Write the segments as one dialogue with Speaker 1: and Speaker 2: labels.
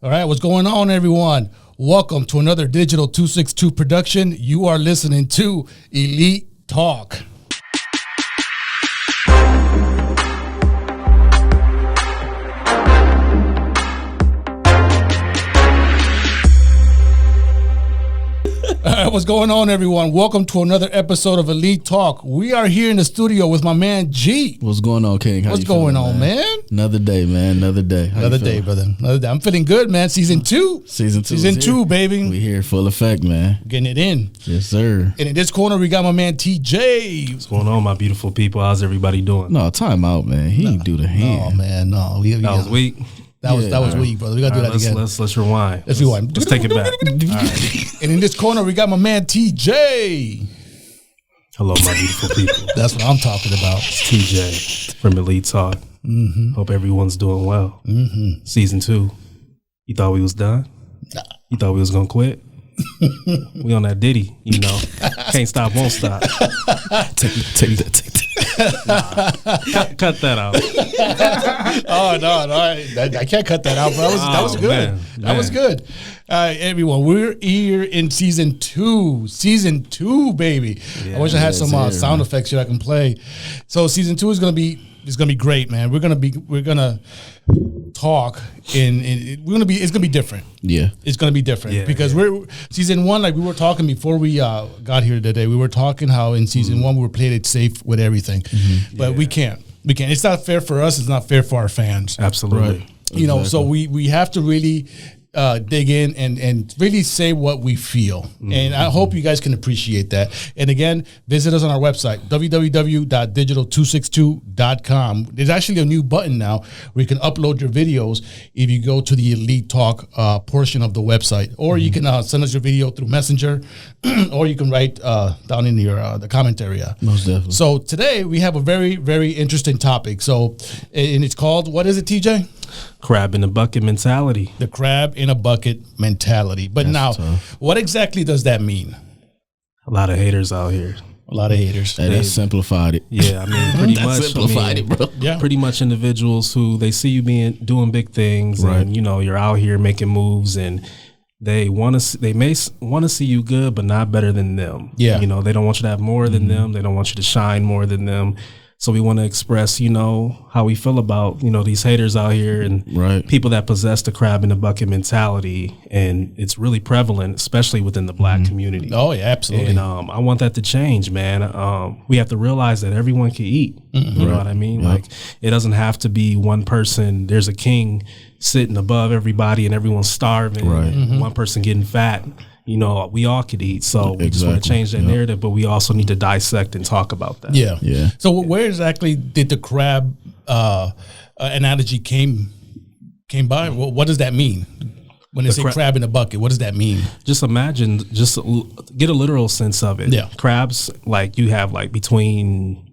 Speaker 1: All right, what's going on, everyone? Welcome to another Digital 262 production. You are listening to Elite Talk. All right, what's going on, everyone? Welcome to another episode of Elite Talk. We are here in the studio with my man G.
Speaker 2: What's going on, King?
Speaker 1: What's going on, man?
Speaker 2: Another day, man. Another day.
Speaker 1: Another day, brother. Another day. I'm feeling good, man. Season 2.
Speaker 2: Season two,
Speaker 1: baby.
Speaker 2: We here full effect, man.
Speaker 1: Getting it in.
Speaker 2: Yes, sir.
Speaker 1: And in this corner, we got my man T.J.
Speaker 3: What's going on, my beautiful people? How's everybody doing?
Speaker 2: No, time out, man. He didn't do the hand.
Speaker 1: Oh, man, no.
Speaker 3: That was weak.
Speaker 1: That was weak, brother. We gotta do that again.
Speaker 3: Let's rewind.
Speaker 1: Let's rewind.
Speaker 3: Let's take it back. All right.
Speaker 1: And in this corner, we got my man T.J.
Speaker 3: Hello, my beautiful people.
Speaker 1: That's what I'm talking about.
Speaker 3: It's T.J. from Elite Talk.
Speaker 1: Mm-hmm.
Speaker 3: Hope everyone's doing well.
Speaker 1: Mm-hmm.
Speaker 3: Season 2. You thought we was done?
Speaker 1: Nah.
Speaker 3: You thought we was gonna quit? We on that Diddy, you know. Can't stop, won't stop.
Speaker 2: Take that.
Speaker 3: Cut that out.
Speaker 1: Oh no, I can't cut that out. But that was good. That was good. Everyone, we're here in season 2. Season 2, baby. Yeah, I wish I had some sound effects here I can play. So season 2 is gonna be great, man. We're gonna talk it's gonna be different.
Speaker 2: Yeah,
Speaker 1: it's gonna be different because we're season 1. Like we were talking before we got here today. We were talking how in season 1 we were playing it safe with everything, but we can't. It's not fair for us. It's not fair for our fans.
Speaker 3: Absolutely.
Speaker 2: Right.
Speaker 1: You know, so we have to really dig in and really say what we feel. And I hope you guys can appreciate that. And again, visit us on our website, www.digital262.com. There's actually a new button now where you can upload your videos if you go to the Elite Talk portion of the website. Or you can send us your video through Messenger, or you can write down in your the comment area.
Speaker 2: Most definitely.
Speaker 1: So today we have a very, very interesting topic. So, and it's called, what is it, TJ?
Speaker 3: Crab in a bucket mentality.
Speaker 1: The crab in a bucket mentality. But
Speaker 2: That's
Speaker 1: now,
Speaker 2: tough.
Speaker 1: what exactly does that mean?
Speaker 3: A lot of haters out here.
Speaker 1: A lot of haters.
Speaker 2: That simplified it.
Speaker 3: Yeah, I mean, pretty much.
Speaker 2: Simplified it, bro.
Speaker 1: Yeah.
Speaker 3: Pretty much individuals who they see you doing big things,
Speaker 2: right.
Speaker 3: and you know you're out here making moves, and they may want to see you good, but not better than them.
Speaker 1: Yeah,
Speaker 3: you know they don't want you to have more than them. They don't want you to shine more than them. So we want to express, you know, how we feel about, you know, these haters out here and people that possess the crab in the bucket mentality. And it's really prevalent, especially within the black community.
Speaker 1: Oh, yeah, absolutely.
Speaker 3: And I want that to change, man. We have to realize that everyone can eat. You know what I mean? Like, it doesn't have to be one person. There's a king sitting above everybody and everyone's starving. One person getting fat. You know, we all could eat, so we just want to change that narrative, but we also need to dissect and talk about that.
Speaker 1: Yeah. So where exactly did the crab analogy came by? What does that mean? When they say crab in a bucket, what does that mean?
Speaker 3: Just imagine, just get a literal sense of it.
Speaker 1: Yeah.
Speaker 3: Crabs, like you have like between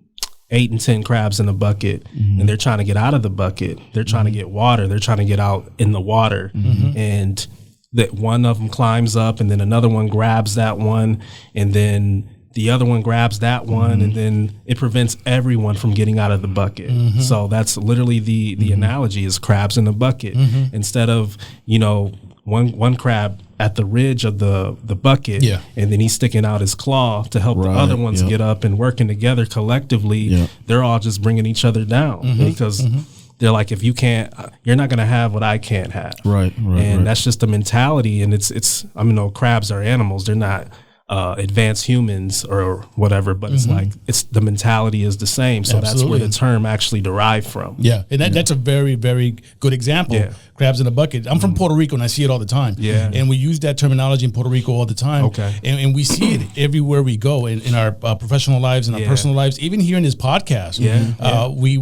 Speaker 3: 8 and 10 crabs in a bucket, and they're trying to get out of the bucket. They're trying to get water. They're trying to get out in the water. And that one of them climbs up, and then another one grabs that one, and then the other one grabs that one, and then it prevents everyone from getting out of the bucket. So that's literally the analogy is crabs in a bucket. Instead of, you know, one crab at the ridge of the bucket, and then he's sticking out his claw to help the other ones get up, and working together collectively, they're all just bringing each other down because they're like, if you can't, you're not going to have what I can't have. Right. That's just the mentality. And it's, I mean, crabs are animals. They're not advanced humans or whatever, but it's like, it's the mentality is the same. So that's where the term actually derived from. Yeah. And that's a very, very good example. Yeah. Crabs in a bucket. I'm from Puerto Rico and I see it all the time. Yeah. And we use that terminology in Puerto Rico all the time. Okay. And we see it everywhere we go in our professional lives and our personal lives, even here in this podcast. Yeah. We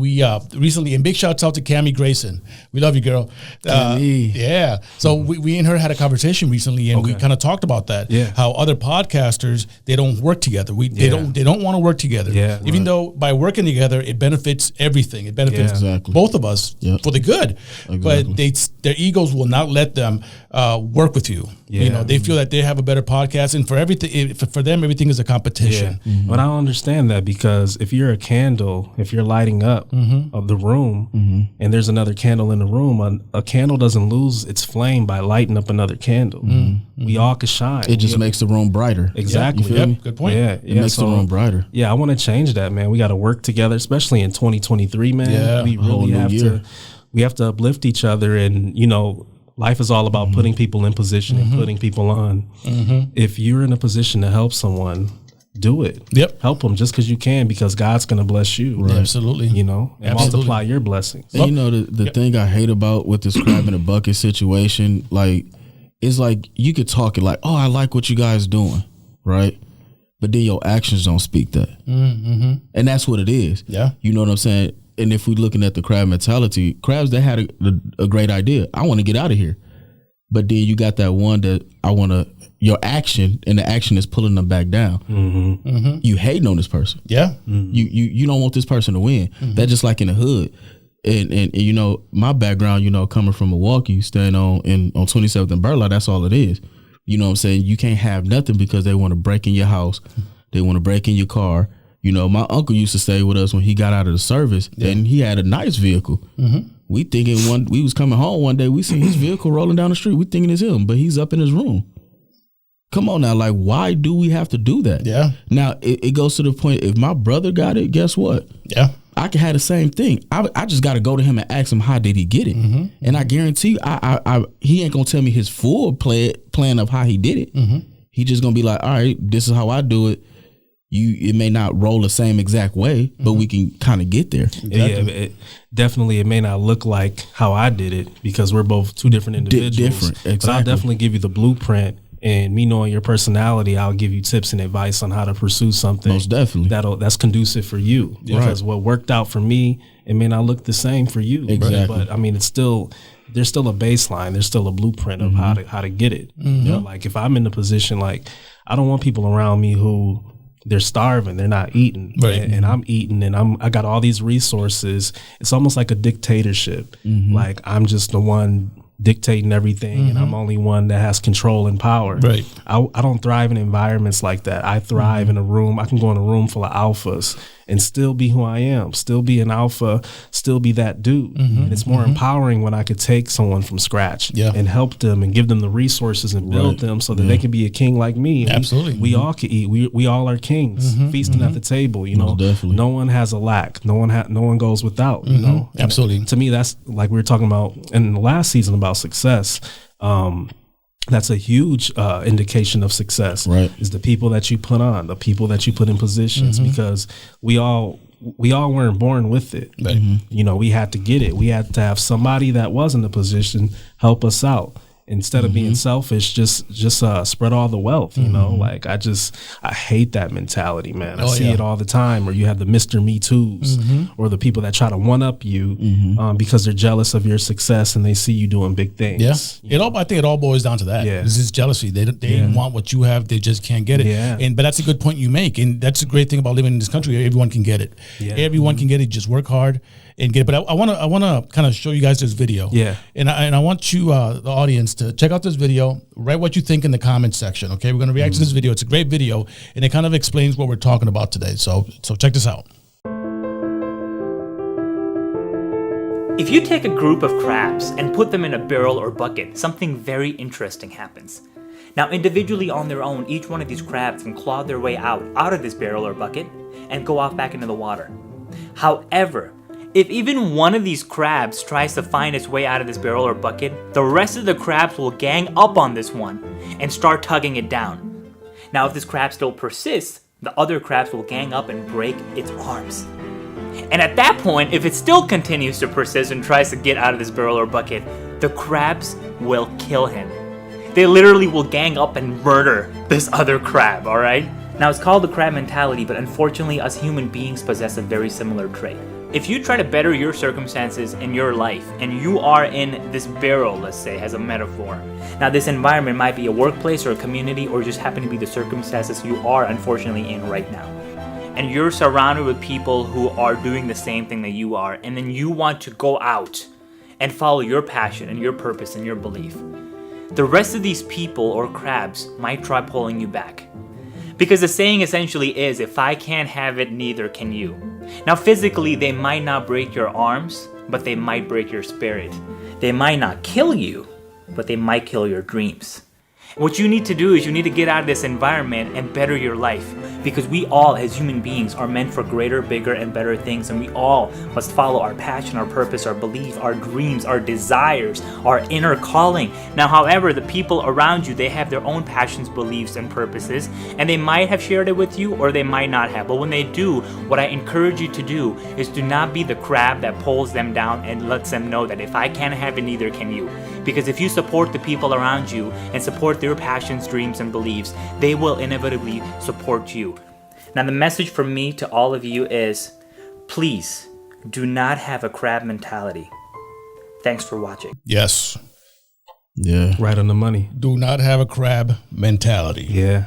Speaker 3: recently, and big shouts out to Cammie Grayson. We love you, girl. Yeah. So we and her had a conversation recently, and we kind of talked about that. Yeah. How other podcasts
Speaker 1: podcasters, they don't work together. They don't want to work together.
Speaker 3: Yeah,
Speaker 1: even though by working together, it benefits everything. It benefits both of us for the good. Exactly. But their egos will not let them work with you. You know, they feel that they have a better podcast, and for everything, for them, everything is a competition.
Speaker 3: But I don't understand that, because if you're a candle, if you're lighting up of the room, and there's another candle in the room, a candle doesn't lose its flame by lighting up another candle. We all could shine.
Speaker 2: It just makes the room brighter.
Speaker 3: Exactly.
Speaker 2: You feel me?
Speaker 1: Good point.
Speaker 3: Yeah,
Speaker 2: it makes the room brighter.
Speaker 3: Yeah, I want to change that, man. We got to work together, especially in 2023, man.
Speaker 1: Yeah,
Speaker 3: we really have to. We have to uplift each other, and you know, life is all about putting people in position and putting people on. If you're in a position to help someone, do it. Help them just because you can, because God's going to bless you.
Speaker 1: Right. Absolutely.
Speaker 3: You know, and multiply your blessings.
Speaker 2: And you know, the thing I hate about with this crab in a bucket situation, like, it's like you could talk it like, oh, I like what you guys doing, right? But then your actions don't speak that. And that's what it is. Yeah. You know what I'm saying? And if we're looking at the crab mentality, crabs, they had a great idea. I want to get out of here. But then you got that one that your action, and the action is pulling them back down. You hating on this person. Yeah. You don't want this person to win. That's just like in the hood. And you know, my background, you know, coming from Milwaukee, staying on 27th and Burla, that's all it is. You know what I'm saying? You can't have nothing because they want to break in your house. They want to break in your car. You know, my uncle used to stay with us when he got out of the service, and he had a nice vehicle. We thinking we was coming home one day, we seen his vehicle rolling down the street. We thinking it's him, but he's up in his room. Come on now, like, why do we have to do that? Yeah. Now, it goes to the point, if my brother got it, guess what? Yeah. I could have the same thing. I just got to go to him and ask him, how did he get it? And I guarantee you, he ain't going to tell me his full plan of how he did it. He just going to be like, all right, this is how I do it. It may not roll the same exact way, but we can kind of get there.
Speaker 3: Yeah, definitely. It may not look like how I did it, because we're both two different individuals.
Speaker 2: Different, exactly. But
Speaker 3: I'll definitely give you the blueprint, and me knowing your personality, I'll give you tips and advice on how to pursue something.
Speaker 2: Most definitely.
Speaker 3: That's conducive for you. Because what worked out for me, it may not look the same for you.
Speaker 2: Exactly.
Speaker 3: But I mean, there's still a baseline. There's still a blueprint of how to get it. You know, like if I'm in the position, like, I don't want people around me who they're starving, they're not eating, and I'm eating, and I got all these resources. It's almost like a dictatorship. Like, I'm just the one dictating everything, and I'm only one that has control and power. Right. I don't thrive in environments like that. I thrive in a room. I can go in a room full of alphas and still be who I am, still be an alpha, still be that dude. And it's more empowering when I could take someone from scratch and help them and give them the resources and build them so that they can be a king like me.
Speaker 1: Absolutely.
Speaker 3: We all can eat. We all are kings, feasting at the table. You know, no one has a lack. No one goes without. You know,
Speaker 1: absolutely.
Speaker 3: And to me, that's like we were talking about in the last season about success. That's a huge indication of success.
Speaker 2: Right.
Speaker 3: Is the people that you put on, the people that you put in positions, because we all weren't born with it. Right. You know, we had to get it. We had to have somebody that was in the position help us out. Instead of being selfish, just spread all the wealth, you know, like I hate that mentality, man. I see it all the time, where you have the Mr. Me Too's or the people that try to one up you because they're jealous of your success and they see you doing big things.
Speaker 1: Yeah. I think it all boils down to that. Yeah. This is jealousy. They want what you have. They just can't get it. Yeah. But that's a good point you make. And that's a great thing about living in this country. Everyone can get it. Yeah. Everyone can get it. Just work hard and get it. But I want to kind of show you guys this video. Yeah. And I want you, the audience, to check out this video. Write what you think in the comments section. Okay, we're going to react to this video. It's a great video, and it kind of explains what we're talking about today. So check this out.
Speaker 4: If you take a group of crabs and put them in a barrel or bucket, something very interesting happens. Now, individually on their own, each one of these crabs can claw their way out of this barrel or bucket and go off back into the water. However, if even one of these crabs tries to find its way out of this barrel or bucket, the rest of the crabs will gang up on this one and start tugging it down. Now, if this crab still persists, the other crabs will gang up and break its arms. And at that point, if it still continues to persist and tries to get out of this barrel or bucket, the crabs will kill him. They literally will gang up and murder this other crab, alright? Now, it's called the crab mentality, but unfortunately, us human beings possess a very similar trait. if you try to better your circumstances in your life and you are in this barrel, let's say, as a metaphor. Now, this environment might be a workplace or a community or just happen to be the circumstances you are unfortunately in right now. And you're surrounded with people who are doing the same thing that you are. And then you want to go out and follow your passion and your purpose and your belief. The rest of these people or crabs might try pulling you back. Because the saying essentially is, if I can't have it, neither can you. Now, physically, they might not break your arms, but they might break your spirit. They might not kill you, but they might kill your dreams. What you need to do is you need to get out of this environment and better your life, because we all as human beings are meant for greater, bigger, and better things, and we all must follow our passion, our purpose, our belief, our dreams, our desires, our inner calling. Now, however, the people around you, they have their own passions, beliefs, and purposes, and they might have shared it with you or they might not have. But when they do, what I encourage you to do is do not be the crab that pulls them down and lets them know that if I can't have it, neither can you. Because if you support the people around you and support their passions, dreams, and beliefs, they will inevitably support you. Now, the message from me to all of you is, please do not have a crab mentality. Thanks for watching.
Speaker 1: Yes.
Speaker 2: Yeah.
Speaker 3: Right on the money.
Speaker 1: Do not have a crab mentality.
Speaker 3: Yeah.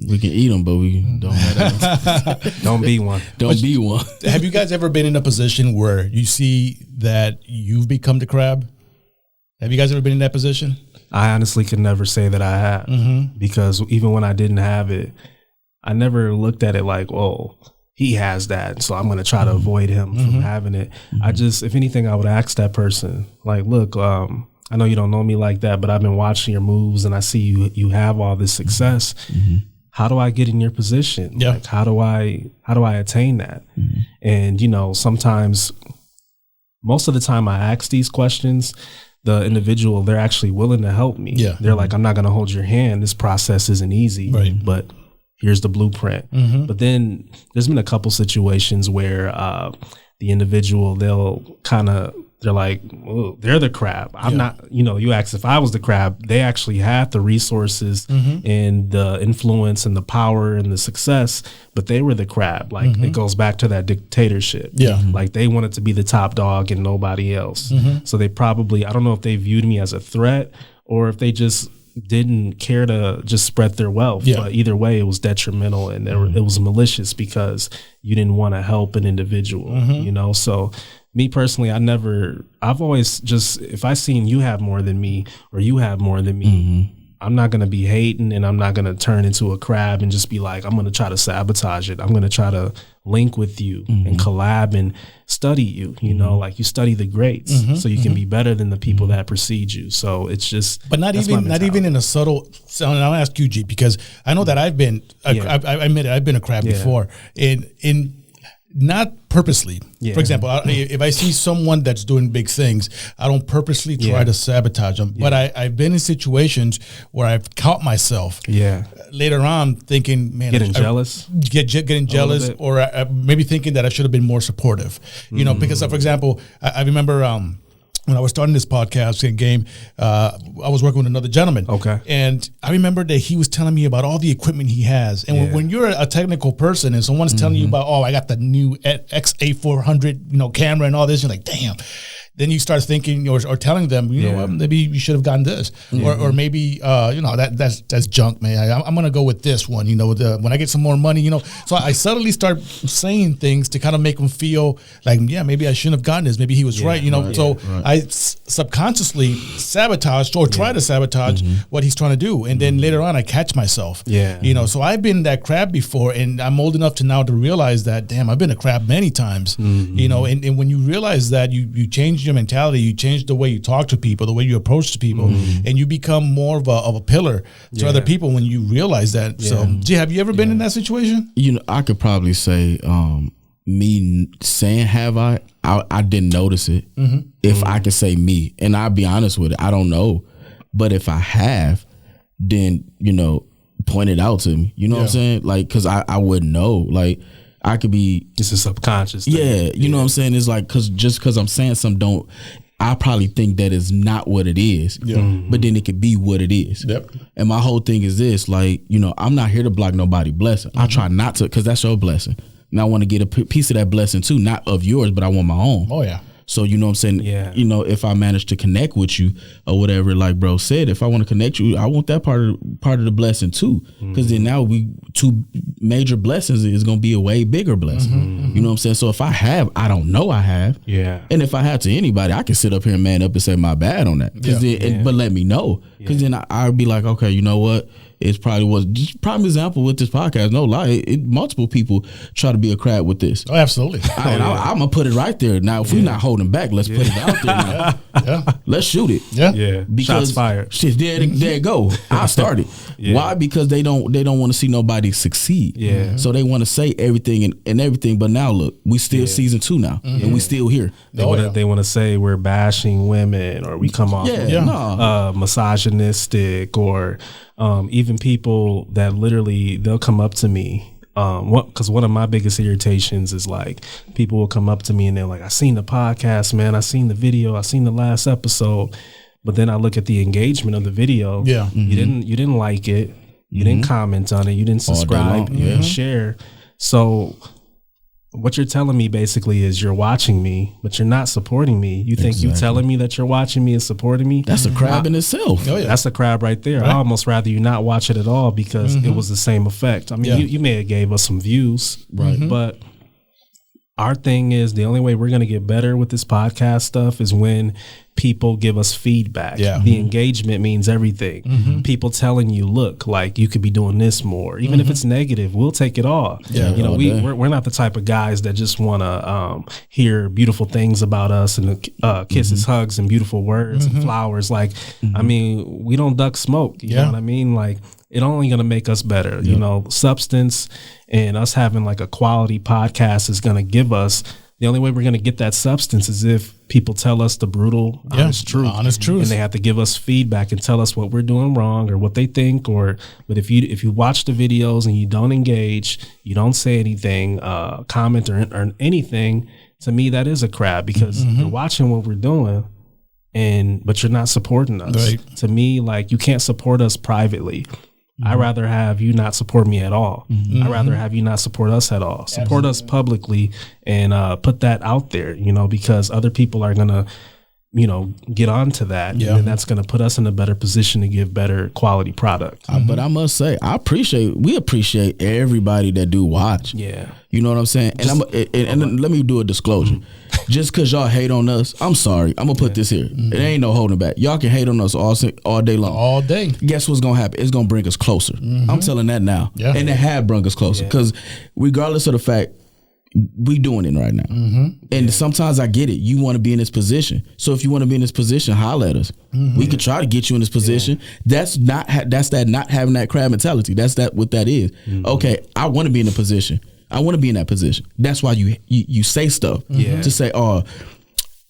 Speaker 2: We can eat them, but we don't have that.
Speaker 3: Don't be one.
Speaker 2: Don't be one.
Speaker 1: Have you guys ever been in a position where you see that you've become the crab? Have you guys ever been in that position?
Speaker 3: I honestly could never say that I have, because even when I didn't have it, I never looked at it like, oh, he has that, so I'm going to try to avoid him from having it. I just, if anything, I would ask that person, like, look, I know you don't know me like that, but I've been watching your moves and I see you have all this success. How do I get in your position?
Speaker 1: Yeah.
Speaker 3: Like, how do I attain that? And, you know, sometimes, most of the time I ask these questions, the individual, they're actually willing to help me.
Speaker 1: Yeah.
Speaker 3: They're like, I'm not going to hold your hand. This process isn't easy,
Speaker 1: right,
Speaker 3: but here's the blueprint. But then there's been a couple situations where the individual, they're like, oh, they're the crab. I'm not, you know, you asked if I was the crab, they actually had the resources and the influence and the power and the success, but they were the crab. Like it goes back to that dictatorship.
Speaker 1: Yeah.
Speaker 3: Like they wanted to be the top dog and nobody else. So they probably, I don't know if they viewed me as a threat or if they just didn't care to just spread their wealth. But either way, it was detrimental and it was malicious because you didn't want to help an individual, you know? So me personally, I've always just, if I seen you have more than me or you have more than me, I'm not going to be hating and I'm not going to turn into a crab and just be like, I'm going to try to sabotage it. I'm going to try to link with you and collab and study you, you know, like you study the greats so you can be better than the people that precede you. So it's just,
Speaker 1: but not even in a subtle, so I'll ask you, G, because I know that I've been, I admit it, I've been a crab before in not purposely. For example, if I see someone that's doing big things, I don't purposely try to sabotage them. But I've been in situations where I've caught myself later on thinking, man,
Speaker 3: getting jealous,
Speaker 1: getting jealous, or maybe thinking that I should have been more supportive. You know, because for example, I remember when I was starting this podcast game, I was working with another gentleman. Okay. And I remember that he was telling me about all the equipment he has. And when you're a technical person and someone's telling you about, oh, I got the new XA400, you know, camera and all this, you're like, damn. Then you start thinking or telling them, you know, maybe you should have gotten this, or maybe you know, that's junk, man. I'm gonna go with this one, you know. When I get some more money, you know. So I subtly start saying things to kind of make them feel like, yeah, maybe I shouldn't have gotten this. Maybe he was right, you know. I subconsciously sabotaged or try to sabotage what he's trying to do, and then later on I catch myself. You know. So I've been that crab before, and I'm old enough to now to realize that, damn, I've been a crab many times. You know, and when you realize that, you change your mentality, you change the way you talk to people, the way you approach to people, and you become more of a pillar to other people when you realize that. So, Gee, have you ever been in that situation?
Speaker 2: You know, I could probably say, me saying have I didn't notice it. If I could say me, and I'll be honest with it, I don't know. But if I have, then, you know, point it out to me. You know what I'm saying? Like, because I wouldn't know. Like, I could be
Speaker 3: just a subconscious thing.
Speaker 2: Yeah, you know what I'm saying? It's like, because I'm saying something, I probably think that is not what it is. But then it could be what it is. And my whole thing is this, like, you know, I'm not here to block nobody's blessing. I try not to, because that's your blessing. and I want to get a piece of that blessing too, not of yours, but I want my own.
Speaker 1: Oh yeah.
Speaker 2: So you know what I'm saying?
Speaker 3: Yeah.
Speaker 2: You know, if I manage to connect with you or whatever, like bro said, if I want to connect you, I want that part of the blessing too. Because then now two major blessings is gonna be a way bigger blessing. You know what I'm saying? So if I have, I don't know I have.
Speaker 3: Yeah.
Speaker 2: And if I have to anybody, I can sit up here and man up and say my bad on that. But let me know. Because then I'll be like, okay, you know what? It's probably was just prime example with this podcast. No lie, multiple people try to be a crab with this.
Speaker 1: Oh, absolutely.
Speaker 2: I'm gonna put it right there. Now, if we're not holding back, let's put it out there. Now. Let's shoot it.
Speaker 3: Yeah.
Speaker 2: Because
Speaker 3: Shots fired.
Speaker 2: Shit, there it go. I started. Why? Because they don't want to see nobody succeed.
Speaker 3: Yeah.
Speaker 2: So they want to say everything and everything. But now look, we still season 2 now, and we still here.
Speaker 3: They want to say we're bashing women, or we come off misogynistic, or even people that literally they'll come up to me. Because one of my biggest irritations is like people will come up to me and they're like, I seen the podcast, man. I seen the video. I seen the last episode. But then I look at the engagement of the video.
Speaker 1: Yeah.
Speaker 3: You didn't like it. You didn't comment on it. You didn't subscribe. You didn't share. So what you're telling me basically is you're watching me, but you're not supporting me. You think you telling me that you're watching me and supporting me?
Speaker 2: That's a crab in itself.
Speaker 1: Oh, yeah.
Speaker 3: That's a crab right there. Right. I almost rather you not watch it at all because it was the same effect. I mean, you may have gave us some views, right? But our thing is the only way we're going to get better with this podcast stuff is when people give us feedback. Yeah. The engagement means everything. People telling you, look, like you could be doing this more. Even if it's negative, we'll take it all. Yeah, you know, we're not the type of guys that just want to hear beautiful things about us and kisses, hugs, and beautiful words and flowers. Like, I mean, we don't duck smoke. You know what I mean? Like, it only going to make us better. You know, substance and us having like a quality podcast is going to give us. The only way we're going to get that substance is if people tell us the brutal, honest truth. And they have to give us feedback and tell us what we're doing wrong or what they think. But if you watch the videos and you don't engage, you don't say anything, comment or anything, to me that is a crab because you're watching what we're doing, but you're not supporting us. Right. To me, like you can't support us privately. I'd rather have you not support me at all. I'd rather have you not support us at all. Support us publicly and put that out there, you know, because other people are going to, you know, get onto that. Yeah. And that's going to put us in a better position to give better quality product.
Speaker 2: But I must say, we appreciate everybody that do watch. Yeah. You know what I'm saying? And let me do a disclosure. Just because y'all hate on us, I'm sorry. I'm going to put this here. It ain't no holding back. Y'all can hate on us all day long.
Speaker 1: All day.
Speaker 2: Guess what's going to happen? It's going to bring us closer. I'm telling that now. Yeah. And it have brought us closer. Because regardless of the fact, we doing it right now. And sometimes I get it. You want to be in this position. So if you want to be in this position, holler at us. We could try to get you in this position. That's not having that crab mentality. That's what that is. Okay, I want to be in a position. I want to be in that position. That's why you say stuff to say, oh,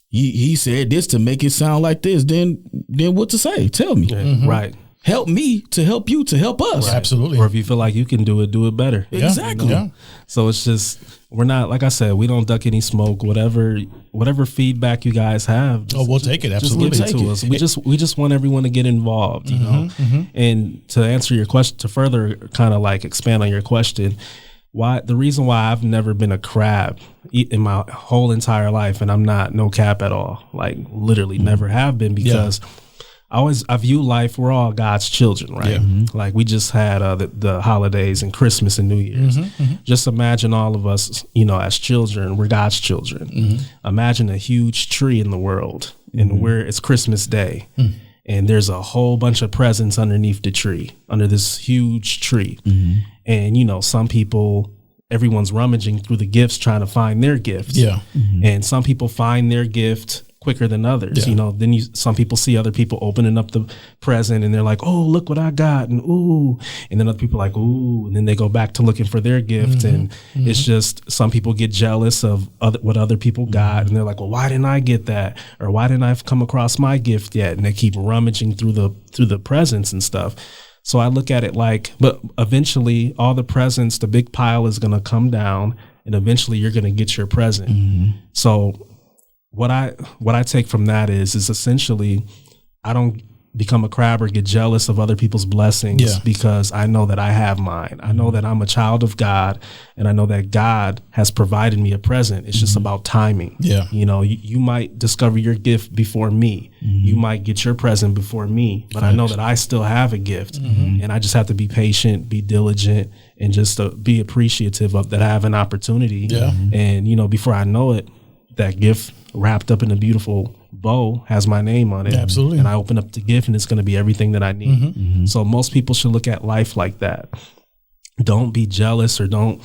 Speaker 2: he said this to make it sound like this. Then what to say? Tell me.
Speaker 3: Right.
Speaker 2: Help me to help you to help us.
Speaker 1: Right. Absolutely.
Speaker 3: Or if you feel like you can do it better.
Speaker 2: Exactly.
Speaker 3: You know? So it's just, we're not, like I said, we don't duck any smoke. Whatever feedback you guys have.
Speaker 1: We'll take it. Absolutely.
Speaker 3: Just give it to us. We just want everyone to get involved, you know? And to answer your question, to further kind of like expand on your question, the reason why I've never been a crab in my whole entire life, and I'm not no cap at all, like literally never have been, because I view life, we're all God's children, right? Like we just had the holidays and Christmas and New Year's. Just imagine all of us, you know, as children, we're God's children. Imagine a huge tree in the world and it's Christmas Day. And there's a whole bunch of presents underneath the tree, under this huge tree. And, you know, some people, everyone's rummaging through the gifts trying to find their gifts. And some people find their gift quicker than others. You know, then some people see other people opening up the present and they're like, oh, look what I got. And ooh. And then other people are like, ooh. And then they go back to looking for their gift. And it's just, some people get jealous of what other people got. And they're like, well, why didn't I get that? Or why didn't I come across my gift yet? And they keep rummaging through the presents and stuff. So I look at it like, but eventually all the presents, the big pile is going to come down and eventually you're going to get your present. So what I take from that is essentially, I don't become a crab or get jealous of other people's blessings because I know that I have mine. I know that I'm a child of God, and I know that God has provided me a present. It's just about timing.
Speaker 1: Yeah.
Speaker 3: You know, you might discover your gift before me. You might get your present before me, but I know that I still have a gift, and I just have to be patient, be diligent, and just be appreciative of that I have an opportunity.
Speaker 1: Yeah.
Speaker 3: And, you know, before I know it, that gift wrapped up in a beautiful bow has my name on it.
Speaker 1: Yeah, absolutely.
Speaker 3: And I open up the gift and it's going to be everything that I need. So most people should look at life like that. Don't be jealous, or don't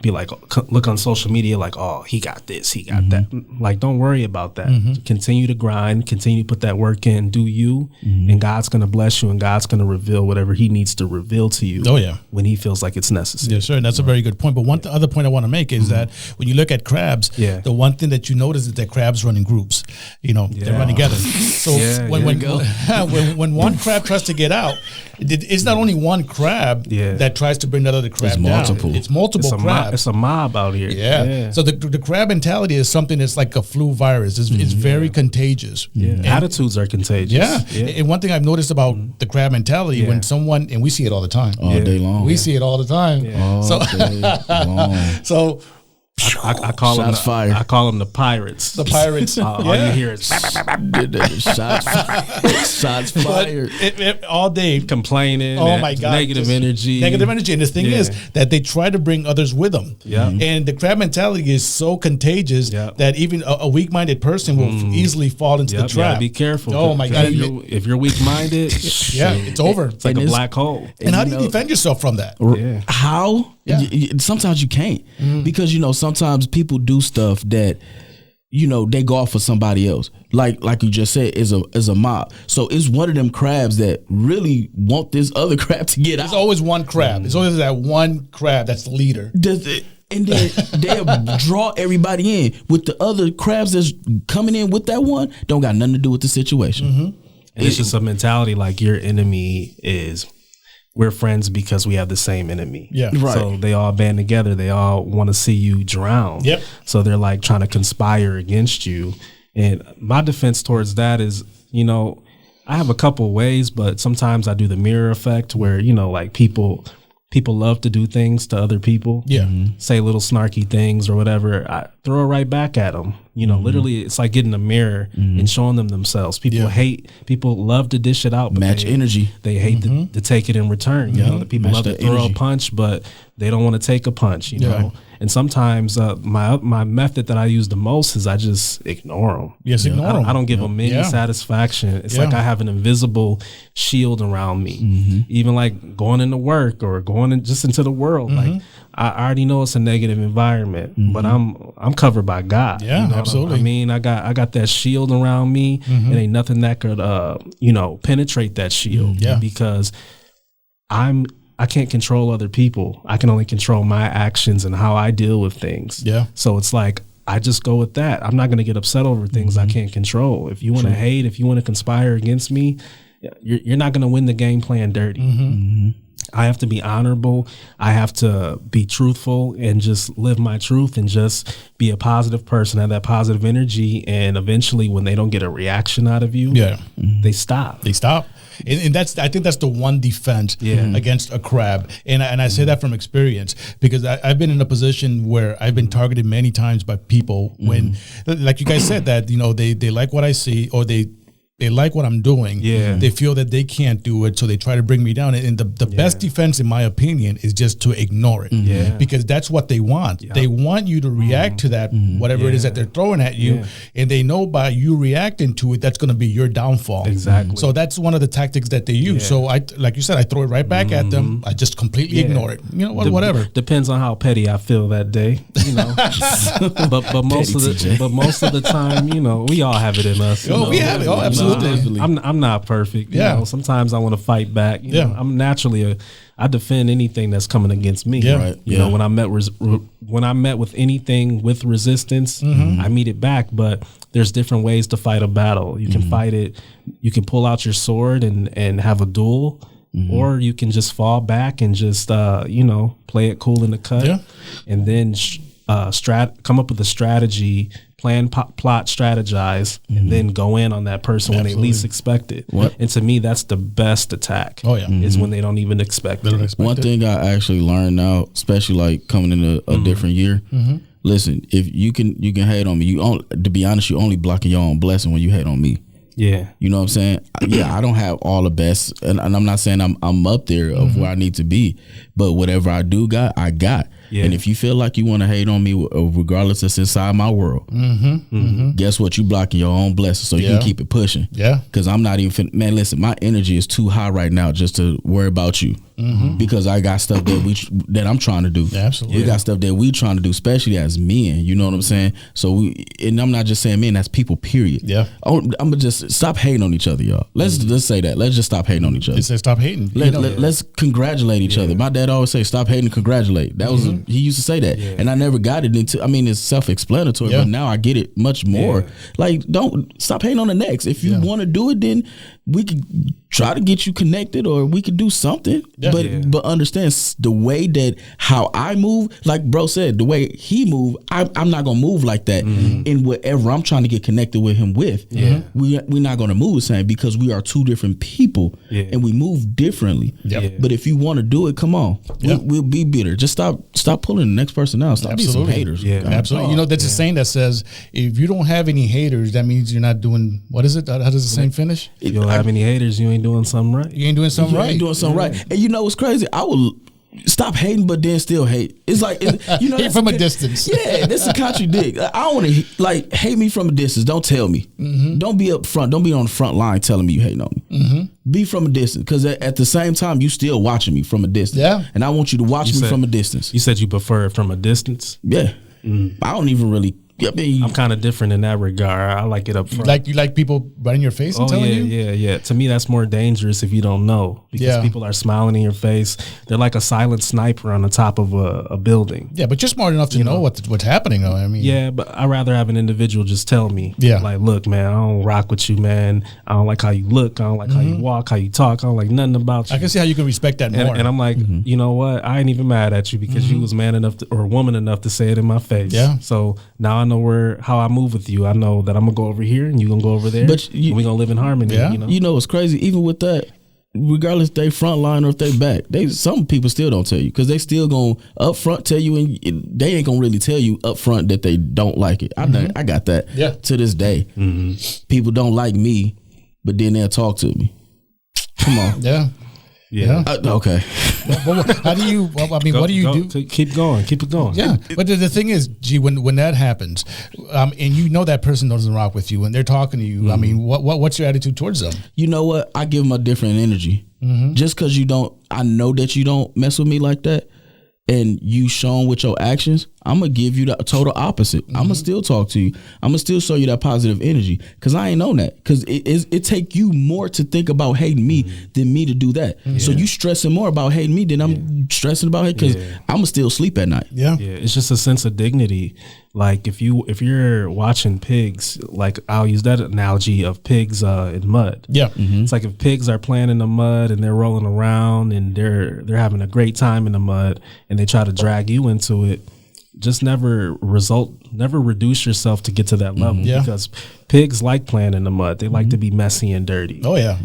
Speaker 3: be like, look on social media like, oh, he got this, he got that. Like, don't worry about that. Continue to grind, continue to put that work in, do you, and God's going to bless you, and God's going to reveal whatever he needs to reveal to you when he feels like it's necessary.
Speaker 1: Yes, sir. And that's a very good point. But one other point I want to make is that when you look at crabs, the one thing that you notice is that crabs run in groups. You know, they run together. So when one crab tries to get out, it's not only one crab that tries to bring that other crab down. It's multiple crabs.
Speaker 3: It's a mob out here.
Speaker 1: Yeah. So the crab mentality is something that's like a flu virus. It's very contagious.
Speaker 3: Yeah. Attitudes are contagious.
Speaker 1: Yeah. And one thing I've noticed about the crab mentality, when someone, and we see it all the time.
Speaker 2: All day long.
Speaker 1: We see it all the time.
Speaker 2: All day long.
Speaker 1: So
Speaker 3: I call them I call them the pirates.
Speaker 1: The pirates.
Speaker 3: All you hear is
Speaker 2: shots fired.
Speaker 1: All day
Speaker 3: complaining.
Speaker 1: Oh my God!
Speaker 3: Negative energy.
Speaker 1: Negative energy. And the thing is that they try to bring others with them.
Speaker 3: Yeah.
Speaker 1: And the crab mentality is so contagious that even a weak-minded person will easily fall into the trap.
Speaker 3: Be careful.
Speaker 1: Oh my God!
Speaker 3: If you're weak-minded,
Speaker 1: it's over.
Speaker 3: It's like a black hole.
Speaker 1: And how do you defend yourself from that?
Speaker 2: How? Sometimes you can't, because sometimes people do stuff that they go off for somebody else. Like you just said, is a mob. So it's one of them crabs that really want this other crab to get out.
Speaker 1: There's always one crab. There's always that one crab that's the leader.
Speaker 2: And then they'll draw everybody in with the other crabs that's coming in with that one. Don't got nothing to do with the situation.
Speaker 3: And it's just a mentality like your enemy is. We're friends because we have the same enemy.
Speaker 1: Yeah.
Speaker 2: Right.
Speaker 3: So they all band together. They all want to see you drown.
Speaker 1: Yep.
Speaker 3: So they're like trying to conspire against you. And my defense towards that is, I have a couple ways, but sometimes I do the mirror effect where, like people love to do things to other people.
Speaker 1: Yeah.
Speaker 3: Say little snarky things or whatever. I throw it right back at them. Literally, it's like getting a mirror and showing them themselves. People love to dish it out. But
Speaker 2: match energy.
Speaker 3: They hate to take it in return. The people love to throw a punch, but they don't want to take a punch, know. And sometimes my method that I use the most is I just ignore them.
Speaker 1: Yes, ignore them.
Speaker 3: I don't give them any satisfaction. It's like I have an invisible shield around me. Even like going into work or going just into the world. Like I already know it's a negative environment, but I'm covered by God.
Speaker 1: Yeah, absolutely.
Speaker 3: I mean, I got that shield around me, and ain't nothing that could penetrate that shield.
Speaker 1: Yeah.
Speaker 3: Because I can't control other people. I can only control my actions and how I deal with things.
Speaker 1: Yeah.
Speaker 3: So it's like I just go with that. I'm not going to get upset over things I can't control. If you want to hate, if you want to conspire against me, you're not going to win the game playing dirty. I have to be honorable. I have to be truthful and just live my truth and just be a positive person, have that positive energy. And eventually when they don't get a reaction out of you, they stop.
Speaker 1: And I think that's the one defense against a crab. And I say that from experience because I've been in a position where I've been targeted many times by people when, like you guys said, that, they like what I see or they like what I'm doing.
Speaker 3: Yeah.
Speaker 1: They feel that they can't do it, so they try to bring me down. And the best defense, in my opinion, is just to ignore it.
Speaker 3: Yeah.
Speaker 1: Because that's what they want. They want you to react to that, whatever it is that they're throwing at you. And they know by you reacting to it, that's going to be your downfall.
Speaker 3: Exactly.
Speaker 1: So that's one of the tactics that they use. So like you said, I throw it right back at them. I just completely ignore it. Whatever.
Speaker 3: Depends on how petty I feel that day. But most of the time, we all have it in us.
Speaker 1: We have it. Oh, absolutely.
Speaker 3: I'm not perfect. You know, sometimes I want to fight back. You know, I'm naturally I defend anything that's coming against me.
Speaker 1: Yeah.
Speaker 3: Right. You know, when I met with anything with resistance, I meet it back. But there's different ways to fight a battle. You can fight it. You can pull out your sword and have a duel. Or you can just fall back and just play it cool in the cut, and then come up with a strategy plan, plot, strategize, and then go in on that person when they least expect it. And to me, that's the best attack. Is when they don't even expect it.
Speaker 2: One thing I actually learned now, especially like coming into a different year. Listen, if you can hate on me. To be honest, you only blocking your own blessing when you hate on me.
Speaker 3: Yeah,
Speaker 2: you know what I'm saying. Yeah, I don't have all the best, and I'm not saying I'm up there of where I need to be, but whatever I do I got. Yeah. And if you feel like you want to hate on me, regardless, it's inside my world. Guess what? You blocking your own blessing, so you can keep it pushing. Yeah. Because I'm not even man. Listen, my energy is too high right now just to worry about you. Because I got stuff that I'm trying to do. Absolutely. We got stuff that we trying to do, especially as men. You know what I'm saying? So and I'm not just saying men. That's people. Period. Yeah. I'm gonna just stop hating on each other, y'all. Let's say that. Let's just stop hating on each other.
Speaker 1: Just say stop hating.
Speaker 2: Let's congratulate each other. My dad always say stop hating and congratulate. That was he used to say that, and I never got it until it's self-explanatory, but now I get it much more. Like, don't stop hating on the next. If you want to do it, then we could try to get you connected, or we could do something. But understand the way that how I move, like bro said, the way he move, I'm not gonna move like that in whatever I'm trying to get connected with him with. We're not gonna move the same because we are two different people and we move differently. But if you want to do it, come on, we'll be bitter. Just stop pulling the next person out. Stop being some haters.
Speaker 1: Absolutely. You know, that's a saying that says if you don't have any haters, that means you're not doing, what is it? How does the saying finish?
Speaker 3: You don't have any haters, you ain't doing something right.
Speaker 1: You ain't doing something right.
Speaker 2: You ain't doing something right. And you know what's crazy? I will stop hating, but then still hate. It's like, you know,
Speaker 1: hate from a distance.
Speaker 2: Yeah, that's a contradict. I don't want to hate me from a distance. Don't tell me. Don't be up front. Don't be on the front line telling me you hating on me. Be from a distance, because at the same time you still watching me from a distance. Yeah, and I want you to watch me from a distance.
Speaker 3: You said you prefer it from a distance.
Speaker 2: Yeah, I don't even really.
Speaker 3: I'm kind of different in that regard. I like it up front.
Speaker 1: You like people right in your face and telling you?
Speaker 3: Yeah. To me, that's more dangerous if you don't know, because people are smiling in your face. They're like a silent sniper on the top of a building.
Speaker 1: Yeah, but you're smart enough to know what's happening, though. I mean,
Speaker 3: yeah, but I'd rather have an individual just tell me. Yeah, like, look, man, I don't rock with you, man. I don't like how you look. I don't like how you walk, how you talk. I don't like nothing about you.
Speaker 1: I can see how you can respect that more.
Speaker 3: And I'm like, you know what? I ain't even mad at you because you was man enough or woman enough to say it in my face. Yeah. So now I know how I move with you. I know that I'm gonna go over here and you gonna go over there, but we're gonna live in harmony. Yeah.
Speaker 2: You know what's crazy? Even with that, regardless if they front line or if they back, some people still don't tell you, because they still gonna up front tell you, and they ain't gonna really tell you up front that they don't like it. I got that. Yeah. To this day, people don't like me, but then they'll talk to me. Come on.
Speaker 1: Yeah.
Speaker 2: Yeah. Okay.
Speaker 1: How do you? I mean, what do you do?
Speaker 3: Keep going. Keep it going.
Speaker 1: Yeah. But the thing is, G, when that happens, and you know that person doesn't rock with you, and they're talking to you. I mean, what's your attitude towards them?
Speaker 2: You know what? I give them a different energy. Just because I know that you don't mess with me like that, and you shown with your actions, I'm gonna give you the total opposite. I'm gonna still talk to you. I'm gonna still show you that positive energy, because I ain't on that. Because it take you more to think about hating me than me to do that. So you stressing more about hating me than I'm stressing about it, because I'm gonna still sleep at night.
Speaker 3: Yeah, it's just a sense of dignity. Like if you're watching pigs, like I'll use that analogy of pigs in mud. Yeah, it's like if pigs are playing in the mud and they're rolling around and they're having a great time in the mud, and they try to drag you into it. Just never reduce yourself to get to that level, because pigs like playing in the mud. They like to be messy and dirty.
Speaker 1: Oh yeah.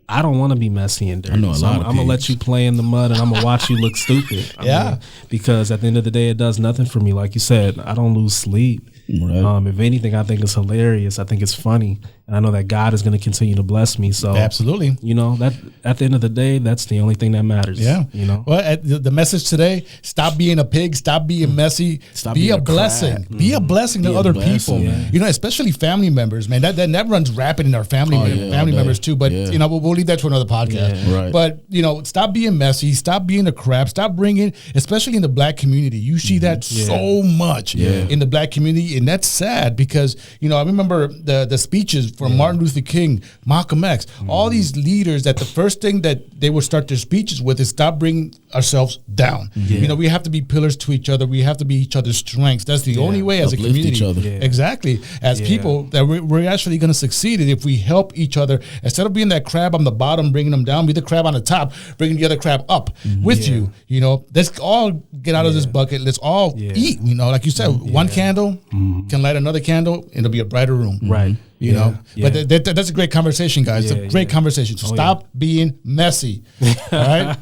Speaker 3: I don't want to be messy and dirty.
Speaker 2: I know a lot of
Speaker 3: I'm gonna let you play in the mud, and I'm gonna watch you look stupid. I mean, because at the end of the day, it does nothing for me. Like you said, I don't lose sleep. Right. If anything, I think it's hilarious. I think it's funny, and I know that God is going to continue to bless me. So
Speaker 1: absolutely,
Speaker 3: you know, that at the end of the day, that's the only thing that matters. Yeah, you know.
Speaker 1: Well, the message today: stop being a pig, stop being messy, be a blessing, be a blessing to other people. Yeah. You know, especially family members. Man, that runs rapid in our family members too. But you know, we'll leave that to another podcast. Yeah. Right. But you know, stop being messy, stop being a crap, stop bringing, especially in the black community. You see that so much in the black community. And that's sad, because, you know, I remember the speeches from Martin Luther King, Malcolm X, all these leaders, that the first thing that they would start their speeches with is stop bringing ourselves down. You know, we have to be pillars to each other. We have to be each other's strengths. That's the only way as
Speaker 2: Uplift
Speaker 1: a community.
Speaker 2: each other.
Speaker 1: Exactly. As people, that we're actually going to succeed if we help each other. Instead of being that crab on the bottom, bringing them down, be the crab on the top, bringing the other crab up with you. You know, let's all get out of this bucket. Let's all eat. You know, like you said, one candle can light another candle, and it'll be a brighter room.
Speaker 3: Right.
Speaker 1: You know, but that's a great conversation, guys. It's a great conversation. So stop being messy. All right.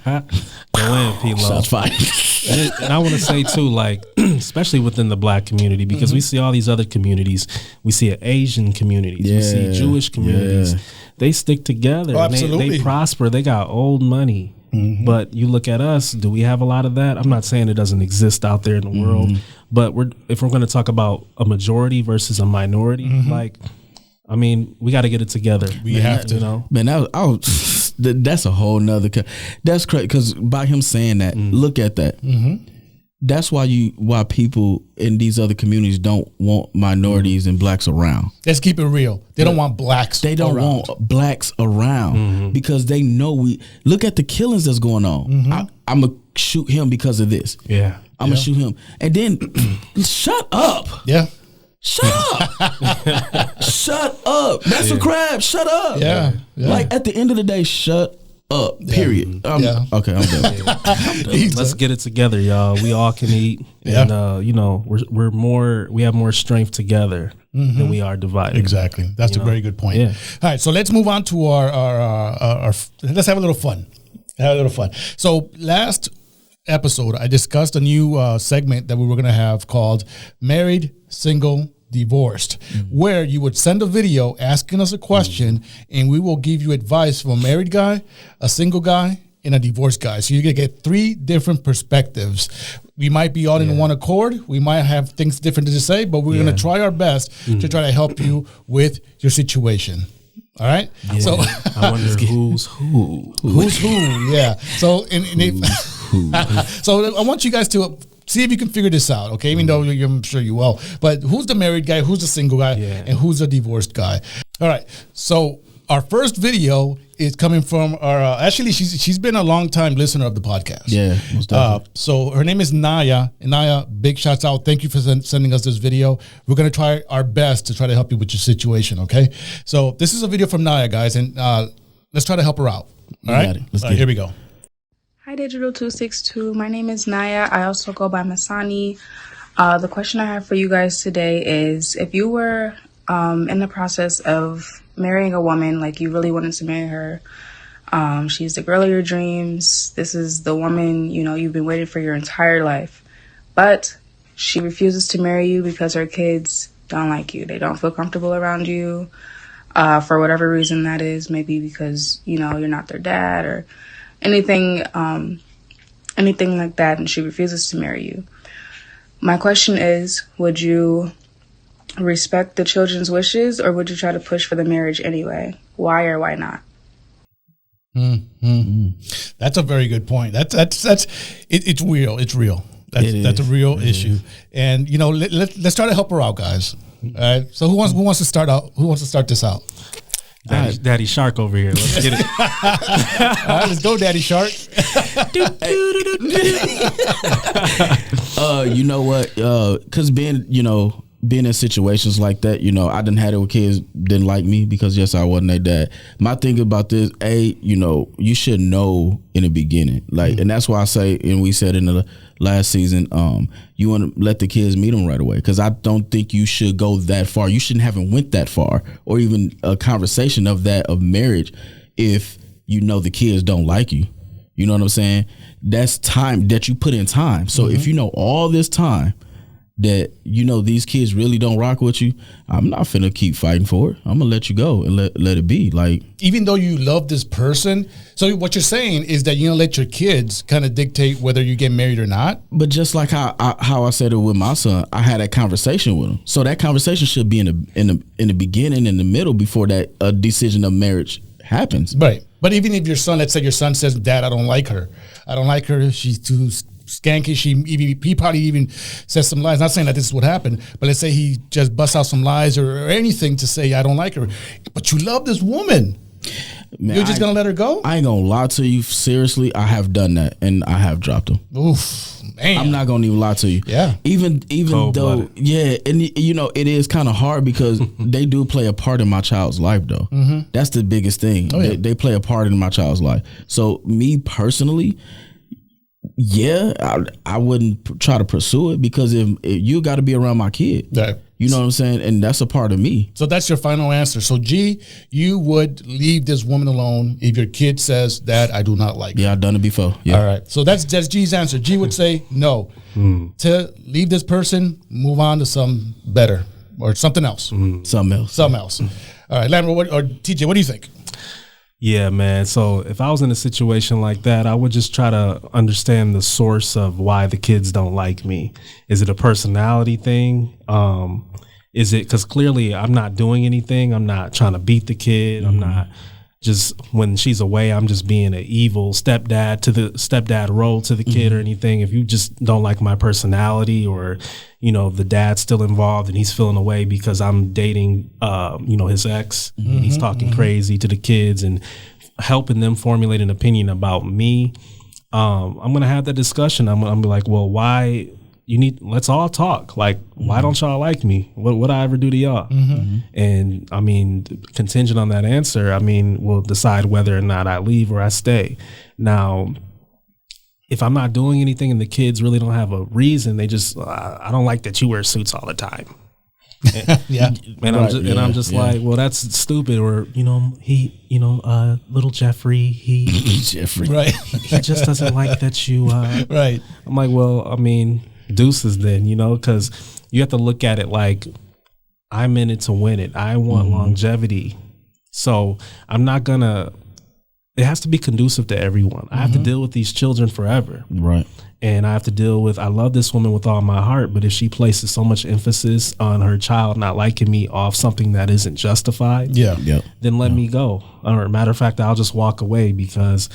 Speaker 3: Go in, P-Lo.
Speaker 2: That's fine.
Speaker 3: And I want to say too, like, especially within the Black community, because we see all these other communities. We see Asian communities. We see Jewish communities. They stick together. And they prosper. They got old money. But you look at us, do we have a lot of that? I'm not saying it doesn't exist out there in the world, but if we're going to talk about a majority versus a minority, like, I mean, we got to get it together.
Speaker 1: We have to.
Speaker 3: You know?
Speaker 2: Man, that's a whole nother. That's crazy because by him saying that, look at that. That's why people in these other communities don't want minorities and blacks around.
Speaker 1: Let's keep it real. They don't want blacks.
Speaker 2: They don't want blacks around because they know look at the killings that's going on. I'm gonna shoot him because of this.
Speaker 3: Yeah,
Speaker 2: I'm gonna shoot him, and then shut up.
Speaker 1: Yeah.
Speaker 2: Shut up. Shut up. That's a crab. Shut up.
Speaker 1: Yeah.
Speaker 2: Like at the end of the day, shut up. Period. Okay, I'm done.
Speaker 3: Let's get it together, y'all. We all can eat, and you know, we have more strength together than we are divided.
Speaker 1: Exactly. That's a very good point. Yeah. All right, so let's move on to our let's have a little fun. So last episode, I discussed a new segment that we were going to have called Married, Single, Divorced, where you would send a video asking us a question and we will give you advice from a married guy, a single guy, and a divorced guy. So you're going to get 3 different perspectives. We might be all in one accord. We might have things different to say, but we're going to try our best to try to help you with your situation. All right.
Speaker 3: Yeah. So I wonder who's who.
Speaker 1: Who's who? Yeah. So so I want you guys to see if you can figure this out. Okay. Even though I'm sure you will, but who's the married guy? Who's the single guy? And who's the divorced guy? All right. So our first video is coming from our, actually she's been a long time listener of the podcast.
Speaker 2: Yeah.
Speaker 1: So her name is Naya. And Naya, big shouts out. Thank you for sending us this video. We're going to try our best to try to help you with your situation. Okay. So this is a video from Naya, guys. And let's try to help her out. All right. Here we go.
Speaker 5: Hi, Digital262. My name is Naya. I also go by Masani. The question I have for you guys today is, if you were in the process of marrying a woman, like you really wanted to marry her, she's the girl of your dreams, this is the woman, you know, you've been waiting for your entire life, but she refuses to marry you because her kids don't like you. They don't feel comfortable around you, for whatever reason that is. Maybe because, you know, you're not their dad or anything like that, and she refuses to marry you. My question is, would you respect the children's wishes, or would you try to push for the marriage anyway? Why or why not?
Speaker 1: That's a very good point. It's real. It's real. That's a real issue. And you know, let's try to help her out, guys. All right. So who wants to start out? Who wants to start this out?
Speaker 3: Daddy Shark over here. Let's get it.
Speaker 1: All right, let's go, Daddy Shark.
Speaker 2: You know what? Because being in situations like that, you know, I done had it with kids didn't like me because yes, I wasn't their dad. My thing about this, you know, you should know in the beginning, like, and that's why I say, and we said in the last season, you want to let the kids meet them right away, because I don't think you should go that far. You shouldn't have went that far, or even a conversation of marriage, if you know the kids don't like you. You know what I'm saying? That's time that you put in time. So if you know all this time that, you know, these kids really don't rock with you, I'm not finna keep fighting for it. I'm gonna let you go and let it be. Like,
Speaker 1: even though you love this person, so what you're saying is that you're gonna let your kids kind of dictate whether you get married or not.
Speaker 2: But just like how I said it with my son, I had that conversation with him. So that conversation should be in the beginning, in the middle, before that a decision of marriage happens.
Speaker 1: Right. But even if your son, let's say your son says, "Dad, I don't like her. She's too skanky." He probably even says some lies. Not saying that this is what happened, but let's say he just busts out some lies or anything to say, "I don't like her," but you love this woman.
Speaker 2: Man,
Speaker 1: You're just gonna let her go?
Speaker 2: I ain't gonna lie to you. Seriously, I have done that, and I have dropped them.
Speaker 1: Oof, man.
Speaker 2: I'm not gonna even lie to you.
Speaker 1: Yeah.
Speaker 2: Even though, yeah, and it is kind of hard because they do play a part in my child's life, though. Mm-hmm. That's the biggest thing.
Speaker 1: Oh, yeah.
Speaker 2: They play a part in my child's life. So me personally, yeah, I wouldn't try to pursue it because if you got to be around my kid.
Speaker 1: Right.
Speaker 2: You know what I'm saying? And that's a part of me.
Speaker 1: So that's your final answer. So G, you would leave this woman alone if your kid says, Dad, I do not like her.
Speaker 2: Yeah, I've done it before. Yeah.
Speaker 1: All right. So that's G's answer. G would say no. To leave this person, move on to some better or something else.
Speaker 2: Something else.
Speaker 1: Something else. All right. Lambert or TJ, what do you think?
Speaker 3: Yeah, man. So if I was in a situation like that, I would just try to understand the source of why the kids don't like me. Is it a personality thing? Is it because clearly I'm not doing anything? I'm not trying to beat the kid. I'm not just, when she's away, I'm just being an evil stepdad role to the kid or anything. If you just don't like my personality, or, you know, the dad's still involved and he's feeling away because I'm dating, his ex, and he's talking crazy to the kids and helping them formulate an opinion about me, I'm going to have that discussion. I'm going to be like, well, why? Let's all talk. Like, why don't y'all like me? What I ever do to y'all? And I mean, contingent on that answer, I mean, we'll decide whether or not I leave or I stay. Now, if I'm not doing anything and the kids really don't have a reason, they just, I don't like that you wear suits all the time. And I'm just like, well, that's stupid. Or, little Jeffrey,
Speaker 2: Jeffrey.
Speaker 1: Right.
Speaker 3: he just doesn't like that you,
Speaker 1: Right.
Speaker 3: I'm like, well, I mean, deuces then, because you have to look at it like, I'm in it to win it. I want longevity. So I'm not gonna, it has to be conducive to everyone. I have to deal with these children forever.
Speaker 2: Right.
Speaker 3: And I have to deal with, I love this woman with all my heart, but if she places so much emphasis on her child not liking me off something that isn't justified, then let me go. Or matter of fact, I'll just walk away because,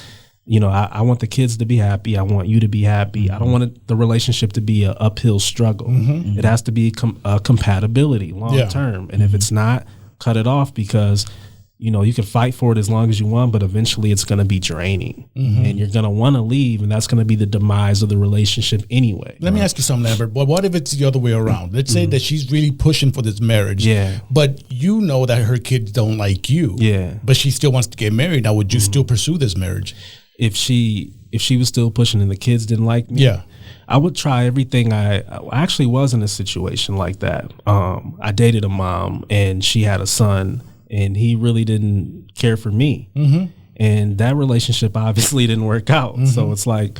Speaker 3: I want the kids to be happy. I want you to be happy. I don't want the relationship to be an uphill struggle. It has to be compatibility long term. And if it's not, cut it off because, you can fight for it as long as you want, but eventually it's going to be draining and you're going to want to leave, and that's going to be the demise of the relationship anyway.
Speaker 1: Let me ask you something, Lambert. But what if it's the other way around? Let's say that she's really pushing for this marriage.
Speaker 3: Yeah.
Speaker 1: But you know that her kids don't like you.
Speaker 3: Yeah.
Speaker 1: But she still wants to get married. Now, would you still pursue this marriage?
Speaker 3: If she was still pushing and the kids didn't like me, I would try everything. I actually was in a situation like that. I dated a mom and she had a son, and he really didn't care for me. And that relationship obviously didn't work out. So it's like,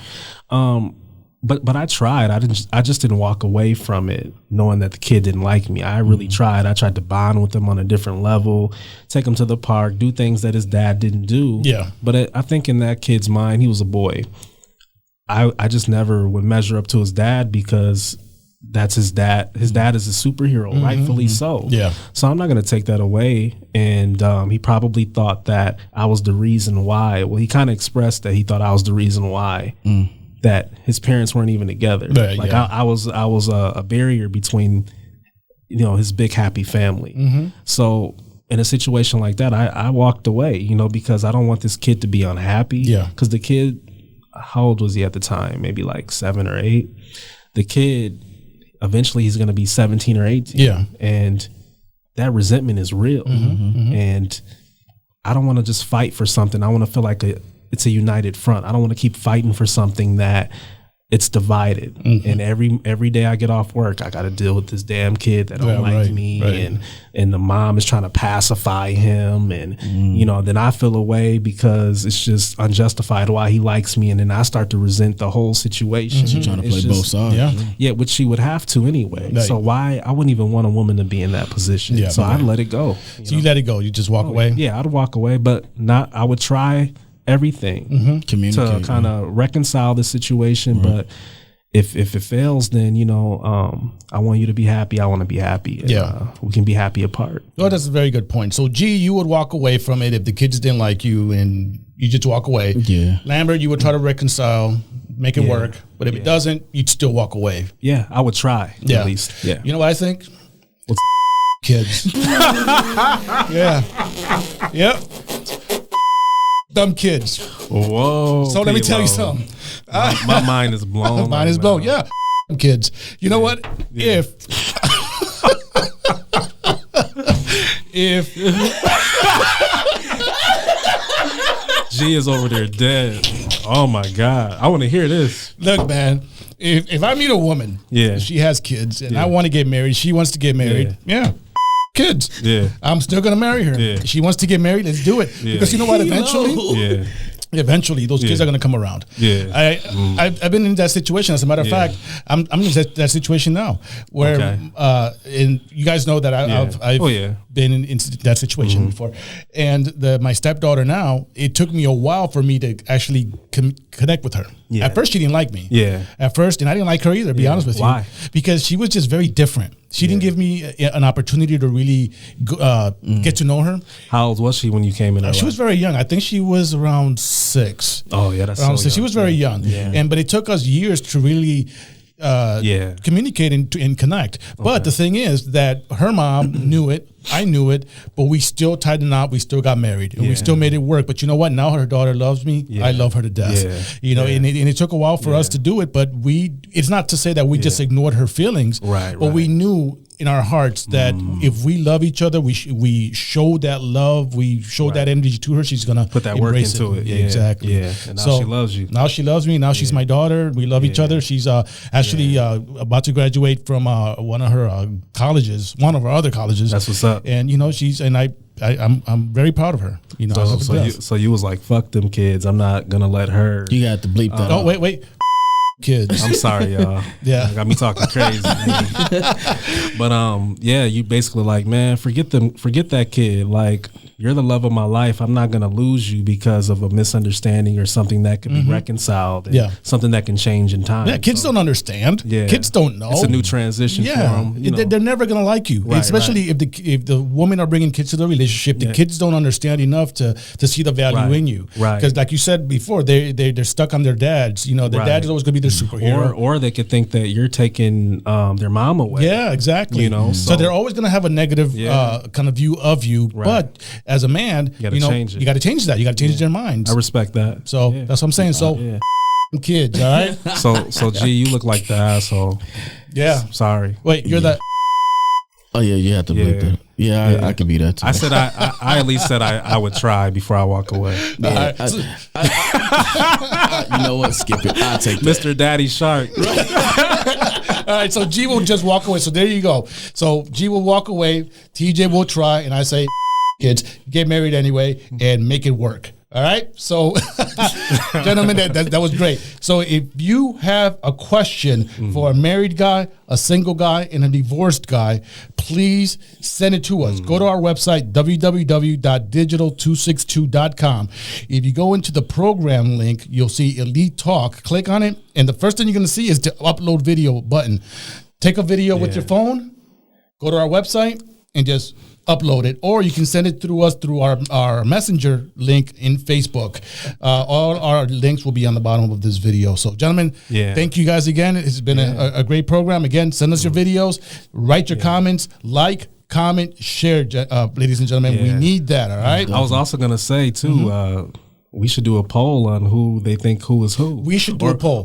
Speaker 3: but I tried. I just didn't walk away from it knowing that the kid didn't like me. I really tried. I tried to bond with him on a different level, take him to the park, do things that his dad didn't do. Yeah. But I think in that kid's mind, he was a boy. I just never would measure up to his dad because that's his dad. His dad is a superhero, rightfully so. Yeah. So I'm not going to take that away. And he probably thought that I was the reason why. Well, he kind of expressed that he thought I was the reason why. That his parents weren't even together. Like I was a barrier between, his big happy family. So in a situation like that, I walked away, because I don't want this kid to be unhappy. Yeah. Because the kid, how old was he at the time? Maybe like 7 or 8. The kid, eventually he's going to be 17 or 18. Yeah. And that resentment is real. And I don't want to just fight for something. I want to feel like it's a united front. I don't want to keep fighting for something that it's divided. And every day I get off work, I got to deal with this damn kid that don't like me. And the mom is trying to pacify him. And, then I feel away because it's just unjustified why he likes me. And then I start to resent the whole situation.
Speaker 2: You're trying to play both sides.
Speaker 3: Yeah, which she would have to anyway. So why, I wouldn't even want a woman to be in that position. Yeah, so I'd let it go.
Speaker 1: So you let it go. You just walk away?
Speaker 3: Yeah, I'd walk away, but I would try everything to kind of reconcile the situation. But if it fails, then I want you to be happy, I want to be happy, and, we can be happy apart.
Speaker 1: Well, that's a very good point. So G, you would walk away from it if the kids didn't like you and you just walk away. Lambert, you would try to reconcile, make it work, but if it doesn't, you'd still walk away.
Speaker 3: I would try at least.
Speaker 1: You know what I think? What's kids? Yep. dumb kids.
Speaker 3: Whoa.
Speaker 1: So let me tell you something.
Speaker 3: My mind is blown.
Speaker 1: Mine is blown. Yeah, kids. You know what?
Speaker 3: Yeah.
Speaker 1: If
Speaker 3: G is over there dead. Oh my God. I want to hear this.
Speaker 1: look, man, if I meet a woman, she has kids, and I want to get married, she wants to get married, kids.
Speaker 3: Yeah.
Speaker 1: I'm still gonna marry her.
Speaker 3: Yeah.
Speaker 1: She wants to get married, let's do it. Because you know what? Eventually, those kids are going to come around.
Speaker 3: Yeah.
Speaker 1: I've been in that situation. As a matter of fact, I'm in that situation now, where and you guys know that I've been in that situation before. And my stepdaughter now, it took me a while for me to actually connect with her. Yeah. At first, she didn't like me.
Speaker 3: Yeah.
Speaker 1: At first, and I didn't like her either. To be honest with you,
Speaker 3: why?
Speaker 1: Because she was just very different. She didn't give me an opportunity to really get to know her.
Speaker 3: How old was she when you came in?
Speaker 1: She was very young. I think she was around 6.
Speaker 3: Oh yeah, that's
Speaker 1: around
Speaker 3: so
Speaker 1: 6. She was very young. Yeah. But it took us years to really communicate and connect. But the thing is that her mom knew it. I knew it, but we still tied the knot. We still got married, and we still made it work. But you know what? Now her daughter loves me. I love her to death. You know, and it took a while for us to do it. But it's not to say that we just ignored her feelings. But we knew in our hearts that if we love each other, we show that love, we show that energy to her. She's gonna
Speaker 3: put that work into it.
Speaker 1: Yeah, exactly.
Speaker 3: Yeah, and now she loves you.
Speaker 1: Now she loves me. Now she's my daughter. We love each other. She's actually about to graduate from one of her colleges, one of our other colleges.
Speaker 3: That's what's up.
Speaker 1: And you know, I'm very proud of her. You know,
Speaker 3: so you was like, fuck them kids. I'm not gonna let her.
Speaker 2: You got to bleep that.
Speaker 1: Oh wait. Kids.
Speaker 3: I'm sorry, y'all. Got me talking crazy. But you basically like, man, forget that kid. Like, you're the love of my life. I'm not gonna lose you because of a misunderstanding or something that could be reconciled. And something that can change in time.
Speaker 1: Yeah, kids don't understand. Yeah, kids don't know.
Speaker 3: It's a new transition for them. You know.
Speaker 1: They're never gonna like you, especially if the women are bringing kids to the relationship. The kids don't understand enough to see the value in you. Because like you said before, they're stuck on their dads. You know, their dad is always gonna be their superhero.
Speaker 3: Or they could think that you're taking their mom away.
Speaker 1: Yeah, exactly. You know, so they're always gonna have a negative kind of view of you. But as a man, you got to change that. You got to change their minds.
Speaker 3: I respect that.
Speaker 1: So that's what I'm saying. So kids, all right.
Speaker 3: So G, you look like the asshole.
Speaker 1: Yeah.
Speaker 3: Sorry.
Speaker 1: Wait, you're the.
Speaker 2: Oh yeah, you have to bleep that. Yeah, I could be that too.
Speaker 3: I said I at least said I would try before I walk away.
Speaker 2: Yeah, you know what? Skip it. I'll take that.
Speaker 3: Mr. Daddy Shark.
Speaker 1: All right, so G will just walk away. So there you go. So G will walk away. TJ will try, and I say, kids, get married anyway and make it work. All right. So, gentlemen, that was great. So if you have a question for a married guy, a single guy, and a divorced guy, please send it to us. Go to our website, www.digital262.com. If you go into the program link, you'll see Elite Talk. Click on it, and the first thing you're going to see is the upload video button. Take a video with your phone, go to our website, and just upload it, or you can send it through us through our messenger link in Facebook. All our links will be on the bottom of this video. So gentlemen, thank you guys again. It's been a great program. Again, send us your videos, write your comments, comment, share, ladies and gentlemen. We need that. All right.
Speaker 3: I was also going to say too, we should do a poll on who they think who is who.
Speaker 1: We should do a poll,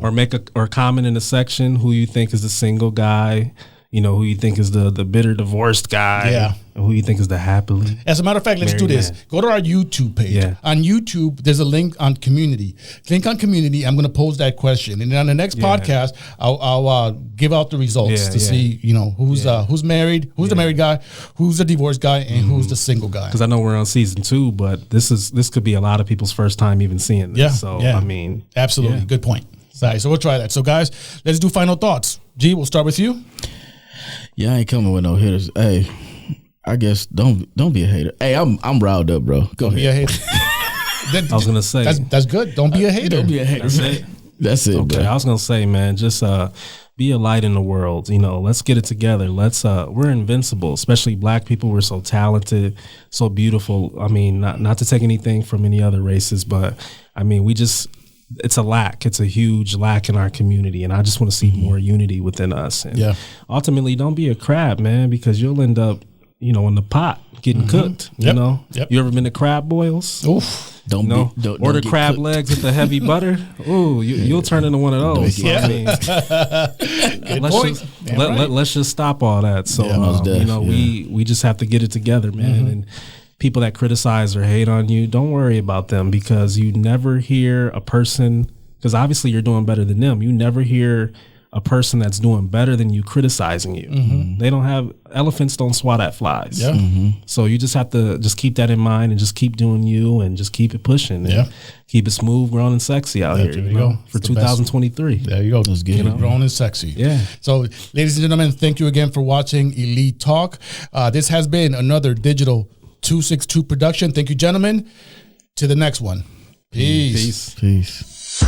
Speaker 3: or comment in the section who you think is the single guy. You know, who you think is the bitter divorced guy, and who you think is the happily.
Speaker 1: As a matter of fact, let's do this. Go to our YouTube page. On YouTube, there's a link on community. Click on community. I'm going to pose that question, and then on the next podcast, I'll give out the results to see, you know, who's married, who's the married guy, who's the divorced guy, and who's the single guy.
Speaker 3: Because I know we're on season 2, but this could be a lot of people's first time even seeing this.
Speaker 1: Yeah.
Speaker 3: So I mean,
Speaker 1: absolutely, good point. All right, so we'll try that. So guys, let's do final thoughts. G, we'll start with you.
Speaker 2: Yeah, I ain't coming with no hitters. Hey, I guess don't be a hater. Hey, I'm riled up, bro. Go ahead.
Speaker 1: Be a hater.
Speaker 3: I was gonna say
Speaker 1: that's good. Don't be a hater.
Speaker 2: Don't be a hater. That's it.
Speaker 3: Okay,
Speaker 2: bro.
Speaker 3: I was gonna say, man, just be a light in the world. You know, let's get it together. We're invincible, especially black people. We're so talented, so beautiful. I mean, not to take anything from any other races, but I mean, it's a lack. It's a huge lack in our community, and I just want to see more unity within us. And ultimately, don't be a crab, man, because you'll end up, you know, in the pot getting cooked. You know, you ever been to crab boils?
Speaker 1: Oof.
Speaker 2: Don't
Speaker 3: order
Speaker 2: get
Speaker 3: crab
Speaker 2: cooked.
Speaker 3: legs with the heavy butter. Ooh, you'll turn into one of those. So, I mean, let's just stop all that. So we just have to get it together, man. And people that criticize or hate on you, don't worry about them, because you never hear a person, because obviously you're doing better than them. You never hear a person that's doing better than you criticizing you. They don't have, elephants don't swat at flies. So you just have to just keep that in mind and just keep doing you and just keep it pushing. And keep it smooth, grown, and sexy out here. You know, for 2023.
Speaker 1: There you go. Let's get it grown and sexy. Yeah. So, ladies and gentlemen, thank you again for watching Elite Talk. This has been another Digital 262 production. Thank you, gentlemen. To the next one. Peace.
Speaker 2: Peace.